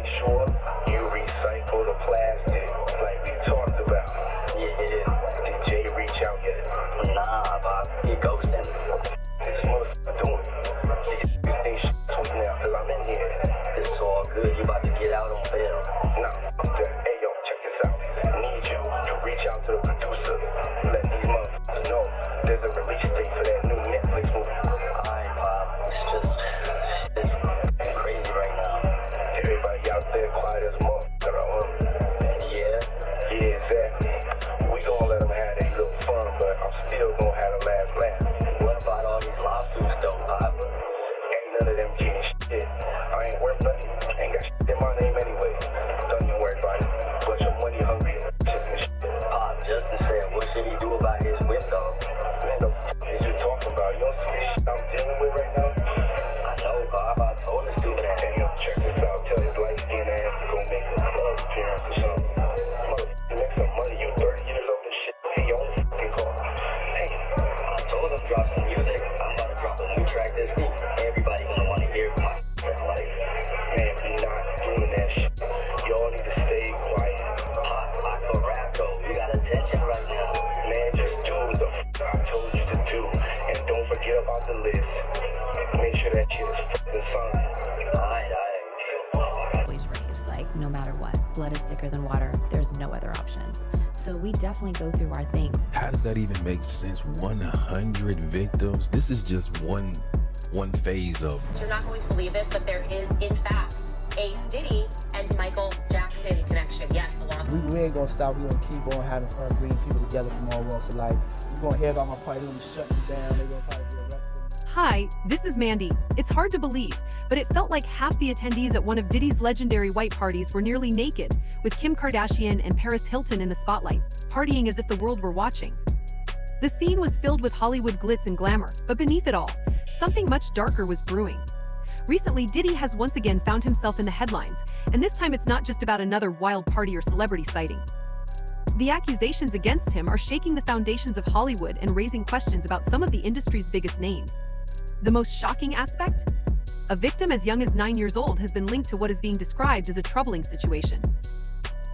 make sure you recycle the plastic like we talked about. Yeah. Did Jay reach out yet? Nah, Bob. He ghosting. This motherfucker doing. You think shit's tweeting out because I'm in here. It's all good. You about to get out on bail. Nah, hey, yo, check this out. I need you to reach out to the producer. Let these motherfuckers know there's a release date for that new Netflix movie. Alright, Bob. It's crazy right now. Everybody out there quiet as a motherfucker. Yeah, exactly. We gonna let them have their little fun, but I'm still gonna have the last laugh. What about all these lawsuits though, Pop? Ain't none of them getting shit. I ain't worth nothing. Ain't got shit in my name anyway. Don't even worry about it. Bunch of money hungry shit. Pop, Justin said, what should he do about his window? Man, the fuck is you talking about? You don't see this shit I'm dealing with right now? I know, Bob. I told him to do that. Hey, yo, check this out. Tell his light-skinned ass to go make a club appearance or something. Motherfucker, make some money. You 30 years old and shit. Hey, yo, fucking call. Hey, I told him drop some music. I'm about to drop a new track this week. Everybody gonna want to hear my sound like. Man, we not doing that shit. Y'all need to stay quiet. Pop, I can rap though. You got attention right now. Man, just do the I told you to do. And don't forget about the list. Make sure that shit is fucking signed. Always raised, like, no matter what. Blood is thicker than water. There's no other options. So we definitely go through our thing. How does that even make sense? 100 victims? This is just one phase of. You're not going to believe this, but there is, in fact, a Diddy and Michael Jackson connection. Yes, the law. We ain't gonna stop. We gonna keep on having fun, bringing people together from all walks of life. We're gonna hear about my party. They're gonna be shutting you down. They're gonna probably be arrested. Hi, this is Mandy. It's hard to believe, but it felt like half the attendees at one of Diddy's legendary white parties were nearly naked, with Kim Kardashian and Paris Hilton in the spotlight, partying as if the world were watching. The scene was filled with Hollywood glitz and glamour, but beneath it all, something much darker was brewing. Recently, Diddy has once again found himself in the headlines, and this time it's not just about another wild party or celebrity sighting. The accusations against him are shaking the foundations of Hollywood and raising questions about some of the industry's biggest names. The most shocking aspect? A victim as young as 9 years old has been linked to what is being described as a troubling situation.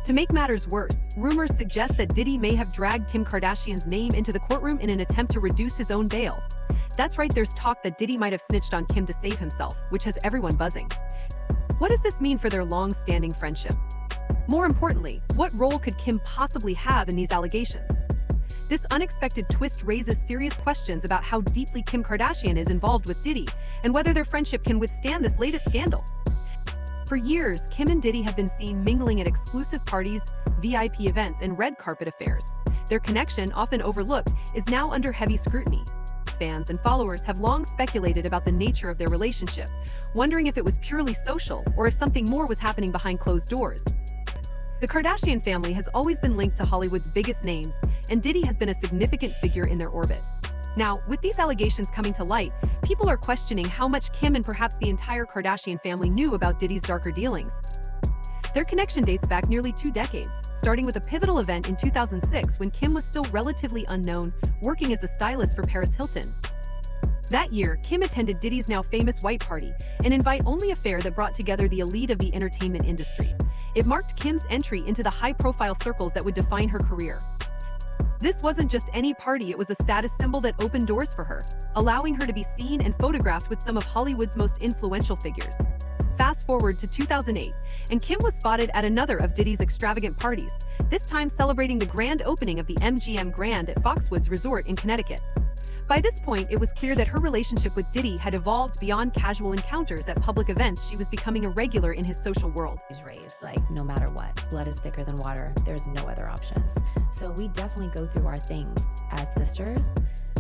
To make matters worse, rumors suggest that Diddy may have dragged Kim Kardashian's name into the courtroom in an attempt to reduce his own bail. That's right, there's talk that Diddy might have snitched on Kim to save himself, which has everyone buzzing. What does this mean for their long-standing friendship? More importantly, what role could Kim possibly have in these allegations? This unexpected twist raises serious questions about how deeply Kim Kardashian is involved with Diddy and whether their friendship can withstand this latest scandal. For years, Kim and Diddy have been seen mingling at exclusive parties, VIP events, and red carpet affairs. Their connection, often overlooked, is now under heavy scrutiny. Fans and followers have long speculated about the nature of their relationship, wondering if it was purely social or if something more was happening behind closed doors. The Kardashian family has always been linked to Hollywood's biggest names, and Diddy has been a significant figure in their orbit. Now, with these allegations coming to light, people are questioning how much Kim and perhaps the entire Kardashian family knew about Diddy's darker dealings. Their connection dates back nearly 2 decades, starting with a pivotal event in 2006 when Kim was still relatively unknown, working as a stylist for Paris Hilton. That year, Kim attended Diddy's now famous white party, an invite-only affair that brought together the elite of the entertainment industry. It marked Kim's entry into the high-profile circles that would define her career. This wasn't just any party, it was a status symbol that opened doors for her, allowing her to be seen and photographed with some of Hollywood's most influential figures. Fast forward to 2008, and Kim was spotted at another of Diddy's extravagant parties, this time celebrating the grand opening of the MGM Grand at Foxwoods Resort in Connecticut. By this point, it was clear that her relationship with Diddy had evolved beyond casual encounters at public events. She was becoming a regular in his social world. He's raised, like, no matter what. Blood is thicker than water. There's no other options. So we definitely go through our things as sisters.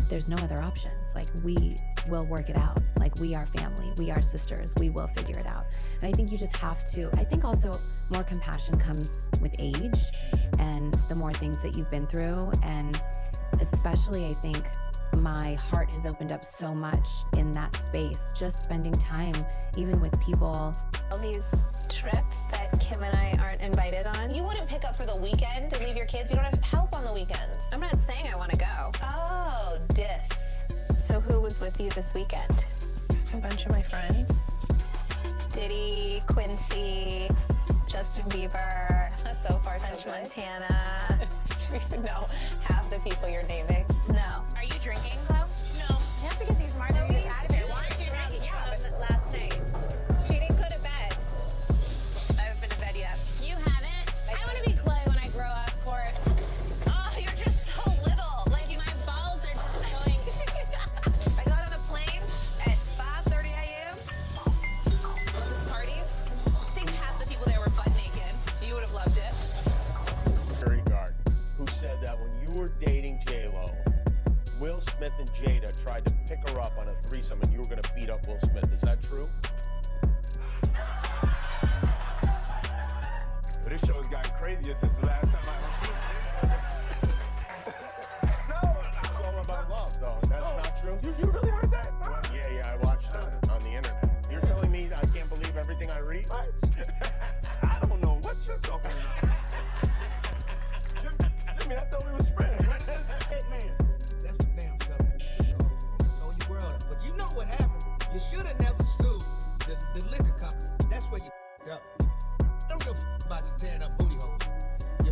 There's no other options. Like, we will work it out. Like, we are family. We are sisters. We will figure it out. And I think you just have to, I think also more compassion comes with age and the more things that you've been through. And especially, I think, my heart has opened up so much in that space, just spending time even with people. All these trips that Kim and I aren't invited on. You wouldn't pick up for the weekend and leave your kids? You don't have help on the weekends. I'm not saying I want to go. Oh, dis. So who was with you this weekend? A bunch of my friends. Diddy, Quincy, Justin Bieber, So far, so French good. Montana. Do you even know half the people you're naming? No. Are you drinking, Chloe? No. You have to get these margaritas out of here. Why aren't you drinking? Yeah, last night. She didn't go to bed. I haven't been to bed yet. You haven't? I want to be Chloe when I grow up, Court. Oh, you're just so little. Like, my balls are just going. I got on a plane at 5:30 a.m. on this party. I think half the people there were butt naked. You would have loved it. Security guard who said that when you were dating J-Lo, Will Smith and Jada tried to pick her up on a threesome and you were going to beat up Will Smith. Is that true? This show has gotten crazier since the last time It's all about love, though. That's not true? You really heard that? Well, yeah, I watched it on the internet. You're telling me I can't believe everything I read? I don't know what you're talking about. Jimmy, I thought we was friends. Hey, man, that's the damn stuff. Know your world. But you know what happened. You should have never sued the liquor company. That's where you up. Don't give a about you tearing up booty holes. You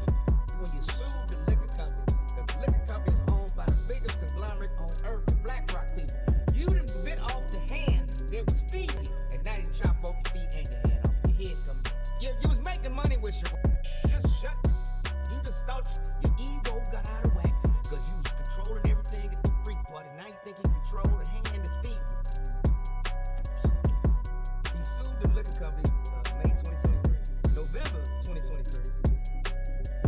when you sued the liquor company, because the liquor company is owned by the biggest conglomerate on earth, the BlackRock people. You done bit off the hand that was feeding you, and now you chop both your feet and your hand off. Your head's coming down. You was making money with your just shut. You just thought your ego got out of whack because you was controlling everything at the freak parties. Now you think you control the hand that's feeding you. He sued the liquor company May 2023. November 2023.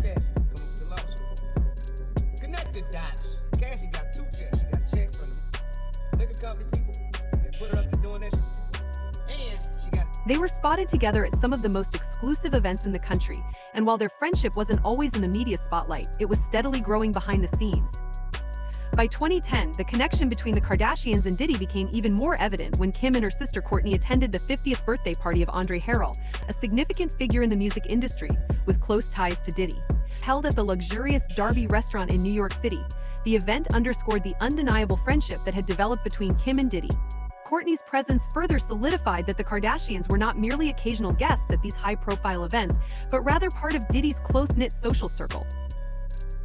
Cassie come up with the lawsuit. Connect the dots. Cassie got two checks. She got a check from the liquor company people. They put her up to doing that shit. And she got They were spotted together at some of the most exclusive events in the country, and while their friendship wasn't always in the media spotlight, it was steadily growing behind the scenes. By 2010, the connection between the Kardashians and Diddy became even more evident when Kim and her sister Kourtney attended the 50th birthday party of Andre Harrell, a significant figure in the music industry with close ties to Diddy. Held at the luxurious Darby restaurant in New York City, the event underscored the undeniable friendship that had developed between Kim and Diddy. Kourtney's presence further solidified that the Kardashians were not merely occasional guests at these high-profile events, but rather part of Diddy's close-knit social circle.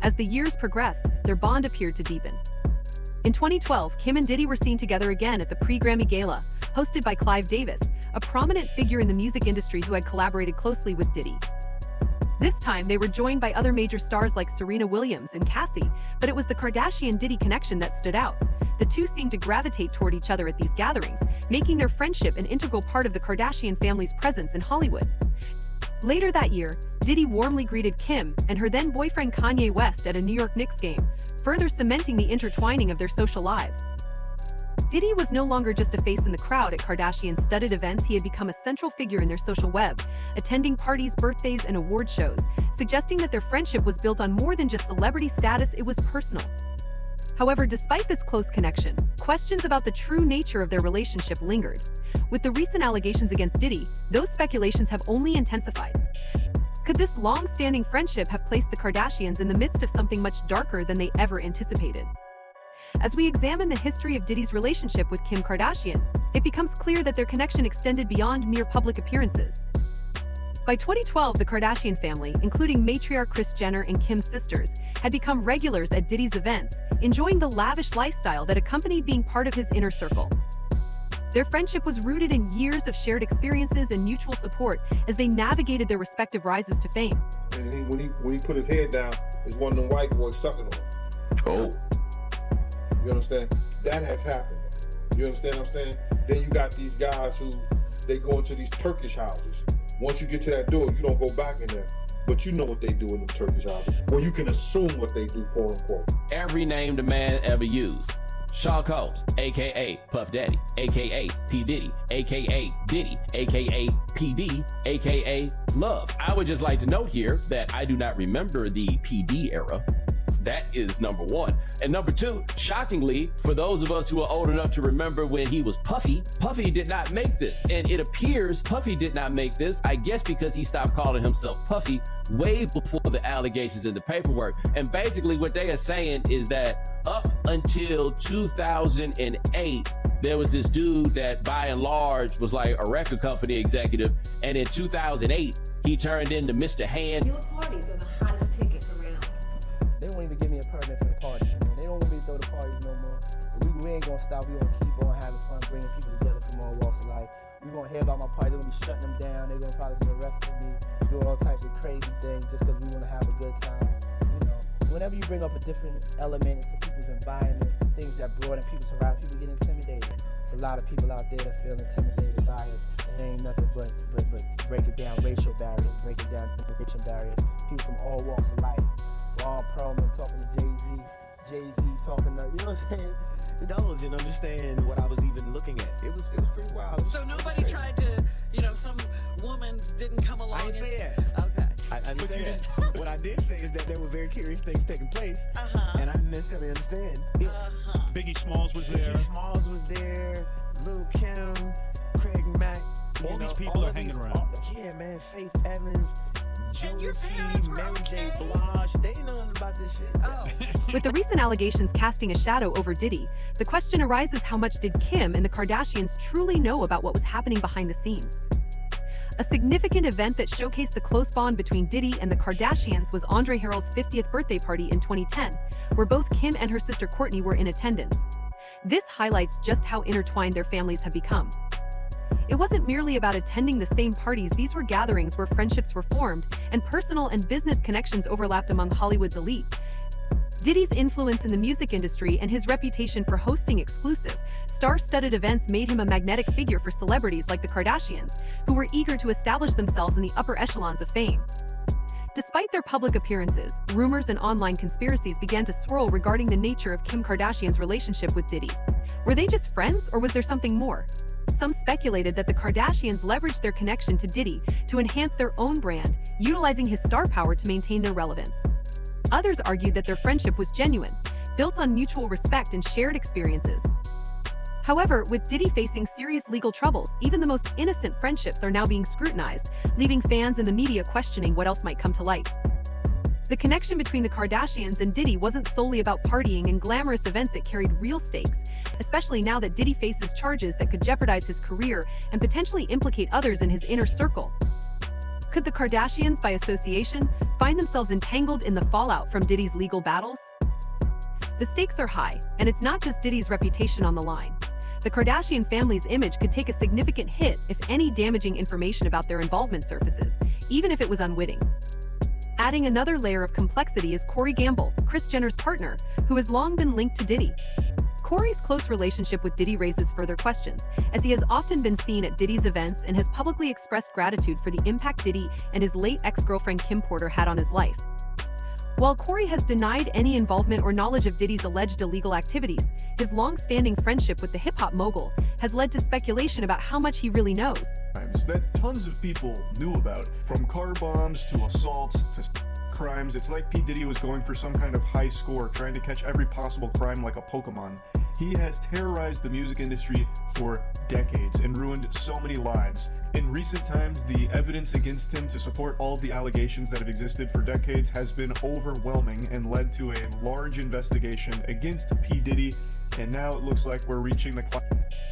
As the years progressed, their bond appeared to deepen. In 2012, Kim and Diddy were seen together again at the pre-Grammy Gala, hosted by Clive Davis, a prominent figure in the music industry who had collaborated closely with Diddy. This time, they were joined by other major stars like Serena Williams and Cassie, but it was the Kardashian-Diddy connection that stood out. The two seemed to gravitate toward each other at these gatherings, making their friendship an integral part of the Kardashian family's presence in Hollywood. Later that year, Diddy warmly greeted Kim and her then-boyfriend Kanye West at a New York Knicks game, further cementing the intertwining of their social lives. Diddy was no longer just a face in the crowd at Kardashian-studded events. He had become a central figure in their social web, attending parties, birthdays, and award shows, suggesting that their friendship was built on more than just celebrity status. It was personal. However, despite this close connection, questions about the true nature of their relationship lingered. With the recent allegations against Diddy, those speculations have only intensified. Could this long-standing friendship have placed the Kardashians in the midst of something much darker than they ever anticipated? As we examine the history of Diddy's relationship with Kim Kardashian, it becomes clear that their connection extended beyond mere public appearances. By 2012, the Kardashian family, including matriarch Kris Jenner and Kim's sisters, had become regulars at Diddy's events, enjoying the lavish lifestyle that accompanied being part of his inner circle. Their friendship was rooted in years of shared experiences and mutual support as they navigated their respective rises to fame. And when he put his head down, there's one of them white boys sucking on him. Oh. You understand? That has happened. You understand what I'm saying? Then you got these guys who, they go into these Turkish houses. Once you get to that door, you don't go back in there. But you know what they do in the Turkish houses. Or you can assume what they do, quote unquote. Every name the man ever used. Sean Combs, a.k.a. Puff Daddy, a.k.a. P. Diddy, a.k.a. Diddy, a.k.a. PD, a.k.a. Love. I would just like to note here that I do not remember the PD era. That is number one. And number two, shockingly, for those of us who are old enough to remember when he was Puffy, Puffy did not make this. And it appears Puffy did not make this, I guess because he stopped calling himself Puffy way before the allegations in the paperwork. And basically what they are saying is that up until 2008, there was this dude that by and large was like a record company executive. And in 2008, He turned into Mr. Hand. Your parties are the hottest ticket around. They won't even give me a permit for the parties, man. They don't want me to throw the parties no more. But we ain't gonna stop. We gonna keep on having fun, bringing people together from all walks of life. You're gonna hear about my party. They're gonna be shutting them down. They're gonna probably be arresting me, doing all types of crazy things just because we wanna have a good time. You know, whenever you bring up a different element into people's environment, things that broaden people's horizon, people get intimidated. There's a lot of people out there that feel intimidated by it. It ain't nothing but break it down racial barriers, break it down generation barriers. People from all walks of life. Ron Perlman talking to JayZ talking to, you know what I'm saying? Indulge and understand what I was even looking at. It was pretty wild. So nobody tried to, some woman didn't come along. I didn't say that. Okay. I didn't say that. What I did say is that there were very curious things taking place, and I didn't necessarily understand it. Biggie Smalls was there. Biggie Smalls was there. Lil' Kim, Craig Mack. All these people are hanging around. Yeah, man. Faith Evans. Joey C, Mary J. Blige, they ain't know nothing about this shit. With the recent allegations casting a shadow over Diddy, the question arises, how much did Kim and the Kardashians truly know about what was happening behind the scenes? A significant event that showcased the close bond between Diddy and the Kardashians was Andre Harrell's 50th birthday party in 2010, where both Kim and her sister Kourtney were in attendance. This highlights just how intertwined their families have become. It wasn't merely about attending the same parties. These were gatherings where friendships were formed and personal and business connections overlapped among Hollywood's elite. Diddy's influence in the music industry and his reputation for hosting exclusive, star-studded events made him a magnetic figure for celebrities like the Kardashians, who were eager to establish themselves in the upper echelons of fame. Despite their public appearances, rumors and online conspiracies began to swirl regarding the nature of Kim Kardashian's relationship with Diddy. Were they just friends, or was there something more? Some speculated that the Kardashians leveraged their connection to Diddy to enhance their own brand, utilizing his star power to maintain their relevance. Others argued that their friendship was genuine, built on mutual respect and shared experiences. However, with Diddy facing serious legal troubles, even the most innocent friendships are now being scrutinized, leaving fans and the media questioning what else might come to light. The connection between the Kardashians and Diddy wasn't solely about partying and glamorous events. It carried real stakes, especially now that Diddy faces charges that could jeopardize his career and potentially implicate others in his inner circle. Could the Kardashians, by association, find themselves entangled in the fallout from Diddy's legal battles? The stakes are high, and it's not just Diddy's reputation on the line. The Kardashian family's image could take a significant hit if any damaging information about their involvement surfaces, even if it was unwitting. Adding another layer of complexity is Corey Gamble, Kris Jenner's partner, who has long been linked to Diddy. Corey's close relationship with Diddy raises further questions, as he has often been seen at Diddy's events and has publicly expressed gratitude for the impact Diddy and his late ex-girlfriend Kim Porter had on his life. While Corey has denied any involvement or knowledge of Diddy's alleged illegal activities, his long-standing friendship with the hip-hop mogul has led to speculation about how much he really knows. That tons of people knew about, from car bombs to assaults to crimes. It's like P. Diddy was going for some kind of high score, trying to catch every possible crime like a Pokemon. He has terrorized the music industry for decades and ruined so many lives. In recent times, the evidence against him to support all of the allegations that have existed for decades has been overwhelming and led to a large investigation against P. Diddy, and now it looks like we're reaching the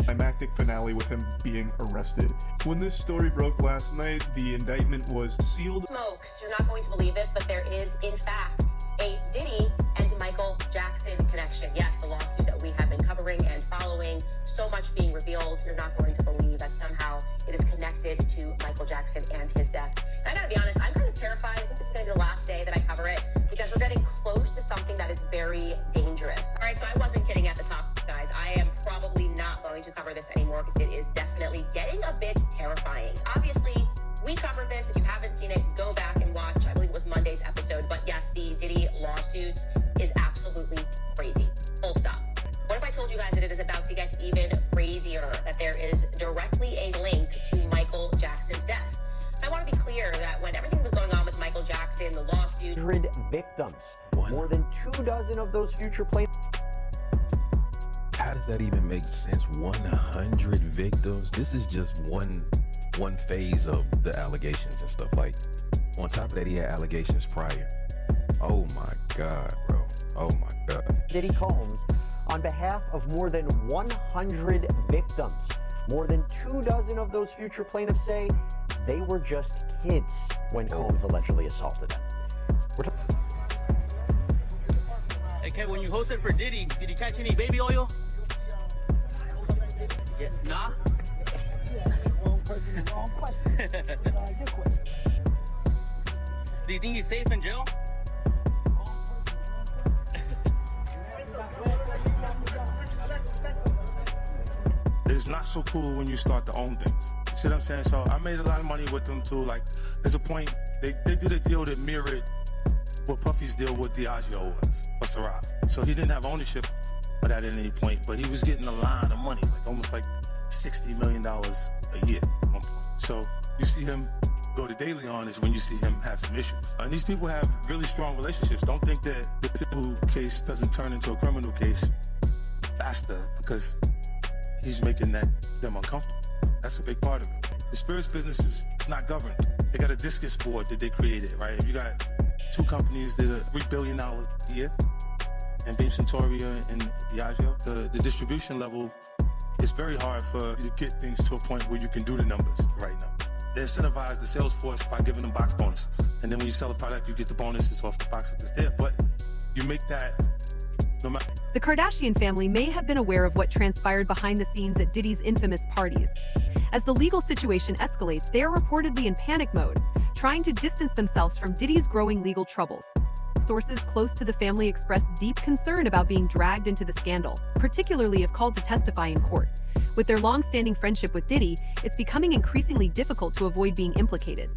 climactic finale with him being arrested. When this story broke last night, the indictment was sealed. Smokes, you're not going to believe this, but there is, in fact, a Diddy and Michael Jackson connection. Yes, the lawsuit that we have been covering and following, so much being revealed, you're not going to believe that somehow it is connected to Michael Jackson and his death. And I gotta be honest, I'm kind of terrified. I think this is gonna be the last day that I cover it, because we're getting close to something that is very dangerous. All right, so I wasn't kidding at the top, guys. I am probably not going to cover this anymore, because it is definitely getting a bit terrifying. Obviously, we covered this. If you haven't seen it, go back and watch. I believe it was Monday's episode. But yes, the Diddy lawsuit is absolutely crazy. Full stop. What if I told you guys that it is about to get even crazier, that there is directly a link to Michael Jackson's death? I want to be clear that when everything was going on with Michael Jackson, the lawsuit... 100 victims. More than 24 of those future plaintiffs. How does that even make sense? 100 victims? This is just one phase of the allegations and stuff. Like, on top of that, he had allegations prior. Oh my God, bro. Oh my God. Diddy Combs, on behalf of more than 100 victims, more than 24 of those future plaintiffs say they were just kids when Combs allegedly assaulted them. Hey, Kev, when you hosted for Diddy, did he catch any baby oil? Yeah. Nah? Wrong person, wrong question. Your question. Do you think he's safe in jail? It's not so cool when you start to own things. You see what I'm saying? So I made a lot of money with them too. Like, there's a point, they did a deal that mirrored what Puffy's deal with Diageo was for Ciroc. So he didn't have ownership of that at any point, but he was getting a line of money, like almost like $60 million a year at one point. So you see him go to Daily On is when you see him have some issues. And these people have really strong relationships. Don't think that the civil case doesn't turn into a criminal case faster because he's making them uncomfortable. That's a big part of it. The spirits business is not governed. They got a discus board that they created, right? If you got two companies that are $3 billion a year, and Beam Centauria and Diageo, the distribution level, it's very hard for you to get things to a point where you can do the numbers, the right number. They incentivize the sales force by giving them box bonuses. And then when you sell a product, you get the bonuses off the boxes that's there. But you make that no matter. The Kardashian family may have been aware of what transpired behind the scenes at Diddy's infamous parties. As the legal situation escalates, they are reportedly in panic mode, trying to distance themselves from Diddy's growing legal troubles. Sources close to the family expressed deep concern about being dragged into the scandal, particularly if called to testify in court. With their long-standing friendship with Diddy, it's becoming increasingly difficult to avoid being implicated.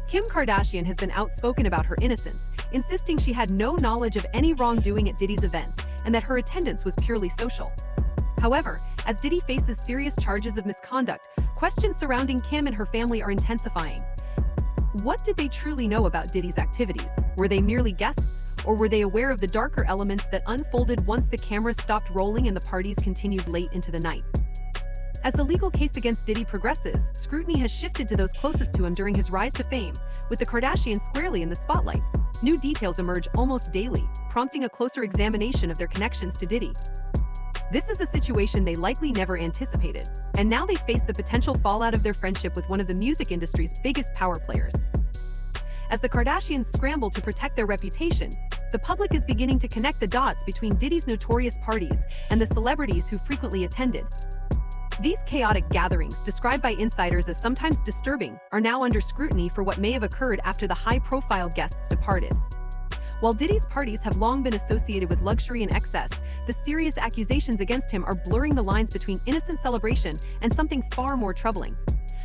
Kim Kardashian has been outspoken about her innocence, insisting she had no knowledge of any wrongdoing at Diddy's events and that her attendance was purely social. However, as Diddy faces serious charges of misconduct, questions surrounding Kim and her family are intensifying. What did they truly know about Diddy's activities? Were they merely guests, or were they aware of the darker elements that unfolded once the cameras stopped rolling and the parties continued late into the night? As the legal case against Diddy progresses, scrutiny has shifted to those closest to him during his rise to fame, with the Kardashians squarely in the spotlight. New details emerge almost daily, prompting a closer examination of their connections to Diddy. This is a situation they likely never anticipated, and now they face the potential fallout of their friendship with one of the music industry's biggest power players. As the Kardashians scramble to protect their reputation, the public is beginning to connect the dots between Diddy's notorious parties and the celebrities who frequently attended. These chaotic gatherings, described by insiders as sometimes disturbing, are now under scrutiny for what may have occurred after the high-profile guests departed. While Diddy's parties have long been associated with luxury and excess, the serious accusations against him are blurring the lines between innocent celebration and something far more troubling.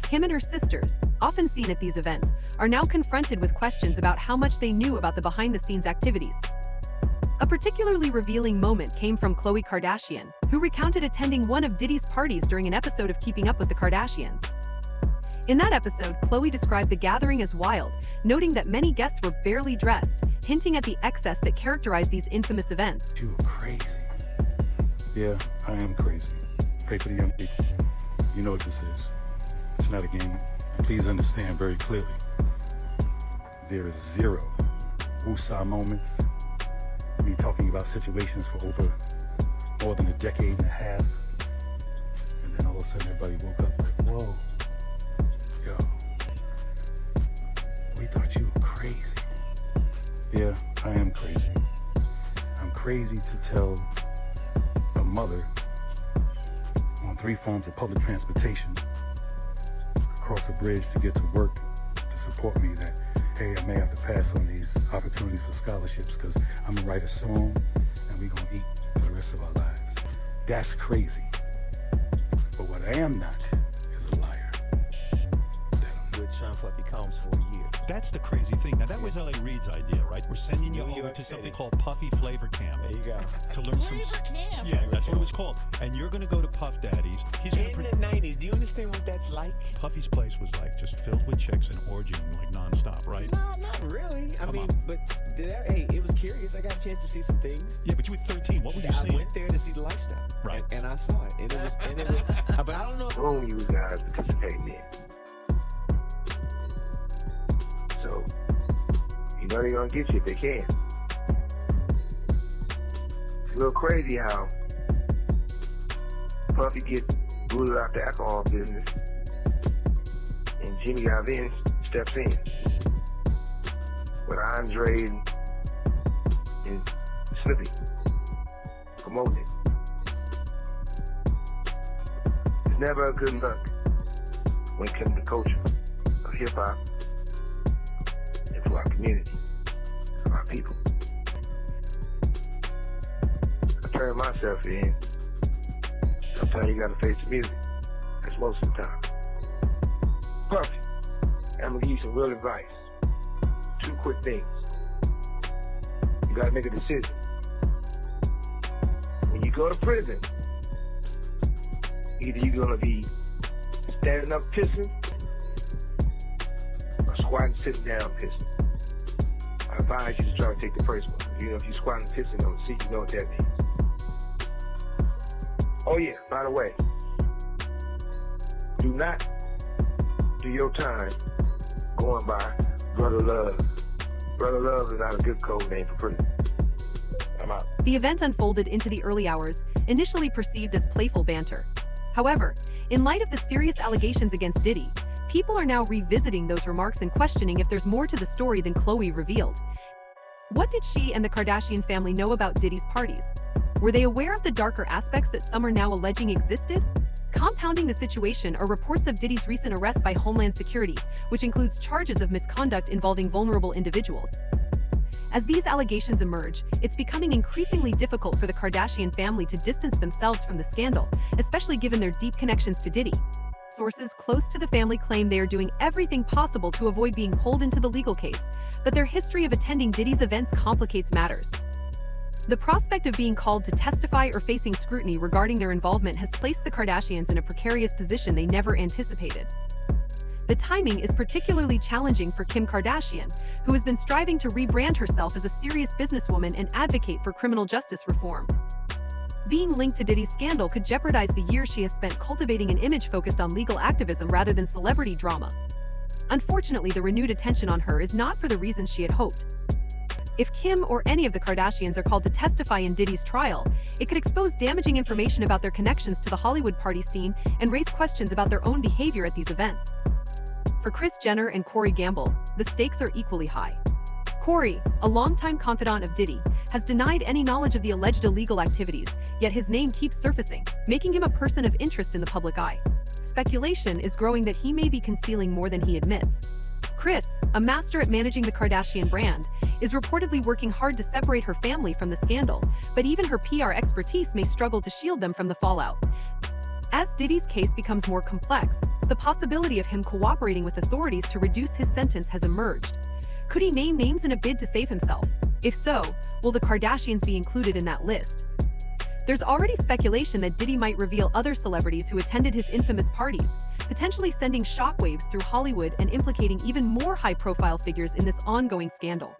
Kim and her sisters, often seen at these events, are now confronted with questions about how much they knew about the behind-the-scenes activities. A particularly revealing moment came from Khloe Kardashian, who recounted attending one of Diddy's parties during an episode of Keeping Up with the Kardashians. In that episode, Khloe described the gathering as wild, noting that many guests were barely dressed, hinting at the excess that characterized these infamous events. You are crazy. Yeah, I am crazy. Pray for the young people. You know what this is. It's not a game. Please understand very clearly. There is zero woosah moments. Me talking about situations for over more than a decade and a half. And then all of a sudden everybody woke up like, whoa, yo, we thought you were crazy. Yeah, I am crazy. I'm crazy to tell a mother on 3 forms of public transportation, across a bridge to get to work, to support me that, hey, I may have to pass on these opportunities for scholarships because I'm gonna write a song and we're gonna eat for the rest of our lives. That's crazy. But what I am not is a liar. With Sean Puffy Combs for a year. That's the crazy thing. Now, that was L.A. Reid's idea, right? We're sending you over to something called Puffy Flavor Camp. There you go. To learn some... Camp. Yeah, that's what it was called. And you're going to go to Puff Daddy's. He's In the 90s, do you understand what that's like? Puffy's place was like just filled with chicks and orgying like nonstop, right? No, not really. I mean, but hey, it was curious. I got a chance to see some things. Yeah, but you were 13. What were you seeing? I went there to see the lifestyle. Right. And I saw it. And it was, but I don't know. Room you guys participating in. So, you know they're gonna get you if they can. It's a little crazy how Puffy gets booted out the alcohol business and Jimmy Iovine steps in with Andre and Slippy promoting it. It's never a good look when it comes to culture of hip-hop and for our community, for our people. I turn myself in. Sometimes you gotta face the music. That's most of the time. Puffy, I'm gonna give you some real advice. 2 quick things. You gotta make a decision. When you go to prison, either you're gonna be standing up pissing or squatting, sitting down pissing. I advise you to try to take the first one. You know, if you're squatting, pissing on the seat, you know what that means. Oh yeah, by the way, do not do your time going by Brother Love. Brother Love is not a good code name for prison. I'm out. The event unfolded into the early hours, initially perceived as playful banter. However, in light of the serious allegations against Diddy, people are now revisiting those remarks and questioning if there's more to the story than Khloe revealed. What did she and the Kardashian family know about Diddy's parties? Were they aware of the darker aspects that some are now alleging existed? Compounding the situation are reports of Diddy's recent arrest by Homeland Security, which includes charges of misconduct involving vulnerable individuals. As these allegations emerge, it's becoming increasingly difficult for the Kardashian family to distance themselves from the scandal, especially given their deep connections to Diddy. Sources close to the family claim they are doing everything possible to avoid being pulled into the legal case, but their history of attending Diddy's events complicates matters. The prospect of being called to testify or facing scrutiny regarding their involvement has placed the Kardashians in a precarious position they never anticipated. The timing is particularly challenging for Kim Kardashian, who has been striving to rebrand herself as a serious businesswoman and advocate for criminal justice reform. Being linked to Diddy's scandal could jeopardize the years she has spent cultivating an image focused on legal activism rather than celebrity drama. Unfortunately, the renewed attention on her is not for the reasons she had hoped. If Kim or any of the Kardashians are called to testify in Diddy's trial, it could expose damaging information about their connections to the Hollywood party scene and raise questions about their own behavior at these events. For Kris Jenner and Corey Gamble, the stakes are equally high. Corey, a longtime confidant of Diddy, has denied any knowledge of the alleged illegal activities, yet his name keeps surfacing, making him a person of interest in the public eye. Speculation is growing that he may be concealing more than he admits. Kris, a master at managing the Kardashian brand, is reportedly working hard to separate her family from the scandal, but even her PR expertise may struggle to shield them from the fallout. As Diddy's case becomes more complex, the possibility of him cooperating with authorities to reduce his sentence has emerged. Could he name names in a bid to save himself? If so, will the Kardashians be included in that list? There's already speculation that Diddy might reveal other celebrities who attended his infamous parties, potentially sending shockwaves through Hollywood and implicating even more high-profile figures in this ongoing scandal.